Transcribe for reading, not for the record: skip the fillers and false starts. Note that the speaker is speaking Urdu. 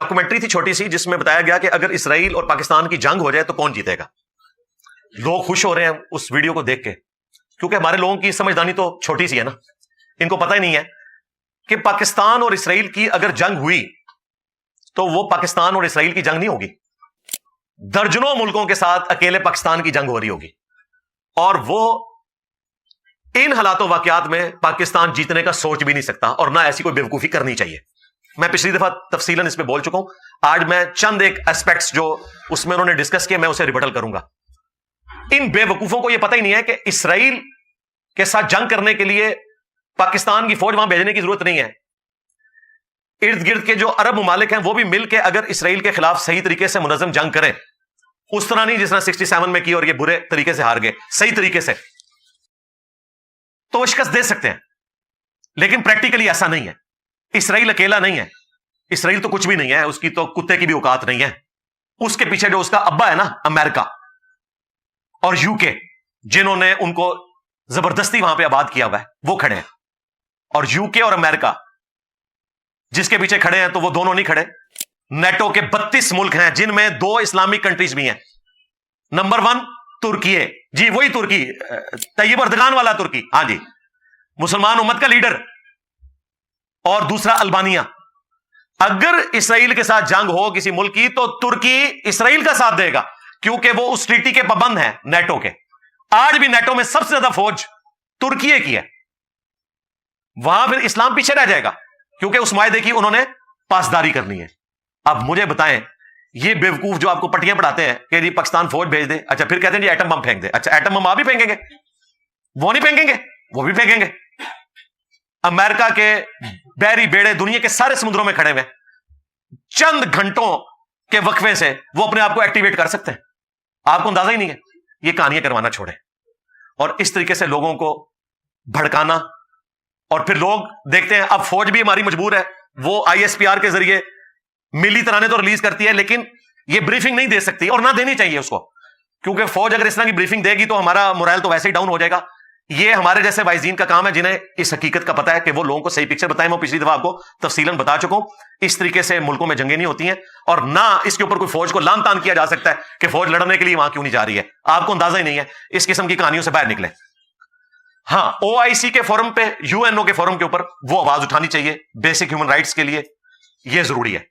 ڈاکومنٹری تھی چھوٹی سی جس میں بتایا گیا کہ اگر اسرائیل اور پاکستان کی جنگ ہو جائے تو کون جیتے گا. لوگ خوش ہو رہے ہیں اس ویڈیو کو دیکھ کے, کیونکہ ہمارے لوگوں کی سمجھدانی تو چھوٹی سی ہے نا. ان کو پتہ ہی نہیں ہے کہ پاکستان اور اسرائیل کی اگر جنگ ہوئی تو وہ پاکستان اور اسرائیل کی جنگ نہیں ہوگی, درجنوں ملکوں کے ساتھ اکیلے پاکستان کی جنگ ہو رہی ہوگی. اور وہ ان حالات و واقعات میں پاکستان جیتنے کا سوچ بھی نہیں سکتا, اور نہ ایسی کوئی بیوقوفی کرنی چاہیے. میں پچھلی دفعہ تفصیلاً اس پہ بول چکا ہوں. آج میں چند ایک اسپیکٹس جو اس میں انہوں نے ڈسکس کیا میں اسے ریبٹل کروں گا. ان بے وقوفوں کو یہ پتہ ہی نہیں ہے کہ اسرائیل کے ساتھ جنگ کرنے کے لیے پاکستان کی فوج وہاں بھیجنے کی ضرورت نہیں ہے. ارد گرد کے جو عرب ممالک ہیں وہ بھی مل کے اگر اسرائیل کے خلاف صحیح طریقے سے منظم جنگ کریں, اس طرح نہیں جس طرح 67 میں کی اور یہ برے طریقے سے ہار گئے, صحیح طریقے سے, تو وہ شکست دے سکتے ہیں. لیکن پریکٹیکلی ایسا نہیں ہے. اسرائیل اکیلا نہیں ہے, اسرائیل تو کچھ بھی نہیں ہے, اس کی تو کتے کی بھی اوقات نہیں ہے. اس کے پیچھے جو اس کا ابا ہے نا, امریکہ اور یو کے, جنہوں نے ان کو زبردستی وہاں پہ آباد کیا ہوا ہے, وہ کھڑے ہیں. اور یو کے اور امریکہ جس کے پیچھے کھڑے ہیں تو وہ دونوں نہیں کھڑے. نیٹو کے 32 ملک ہیں جن میں 2 اسلامک کنٹریز بھی ہیں. نمبر 1 ترکی, جی وہی ترکی, طیب اردگان والا ترکی, ہاں جی, مسلمان امت کا لیڈر. اور دوسرا البانیہ. اگر اسرائیل کے ساتھ جنگ ہو کسی ملک کی تو ترکی اسرائیل کا ساتھ دے گا, کیونکہ وہ اس ٹریٹی کے پابند ہیں نیٹو کے. آج بھی نیٹو میں سب سے زیادہ فوج ترکی کی ہے. وہاں پھر اسلام پیچھے رہ جائے گا, کیونکہ اس معاہدے کی انہوں نے پاسداری کرنی ہے. اب مجھے بتائیں, یہ بیوقوف جو آپ کو پٹیاں پڑھاتے ہیں کہ جی پاکستان فوج بھیج دے, اچھا پھر کہتے ہیں جی ایٹم بم پھینک دے. اچھا ایٹم بم آپ بھی پھینکیں گے؟ وہ نہیں پھینکیں گے, وہ بھی پھینکیں گے. امریکہ کے بحری بیڑے دنیا کے سارے سمندروں میں کھڑے ہوئے, چند گھنٹوں کے وقفے سے وہ اپنے آپ کو ایکٹیویٹ کر سکتے ہیں. آپ کو اندازہ ہی نہیں ہے. یہ کہانیاں کروانا چھوڑیں اور اس طریقے سے لوگوں کو بھڑکانا. اور پھر لوگ دیکھتے ہیں اب فوج بھی ہماری مجبور ہے, وہ ISPR کے ذریعے ملی ترانے تو ریلیز کرتی ہے, لیکن یہ بریفنگ نہیں دے سکتی اور نہ دینی چاہیے اس کو, کیونکہ فوج اگر اس طرح کی بریفنگ دے گی تو ہمارا مورائل تو ویسے ہی ڈاؤن ہو جائے گا. یہ ہمارے جیسے وائزین کا کام ہے جنہیں اس حقیقت کا پتہ ہے کہ وہ لوگوں کو صحیح پکچر بتائیں. میں پچھلی دفعہ آپ کو تفصیلاً بتا چکا ہوں. اس طریقے سے ملکوں میں جنگیں نہیں ہوتی ہیں, اور نہ اس کے اوپر کوئی فوج کو لان تان کیا جا سکتا ہے کہ فوج لڑنے کے لیے وہاں کیوں نہیں جا رہی ہے. آپ کو اندازہ ہی نہیں ہے. اس قسم کی کہانیوں سے باہر نکلیں. ہاں, OIC کے فورم پہ, UNO کے فورم کے اوپر وہ آواز اٹھانی چاہیے بیسک ہیومن رائٹس کے لیے, یہ ضروری ہے.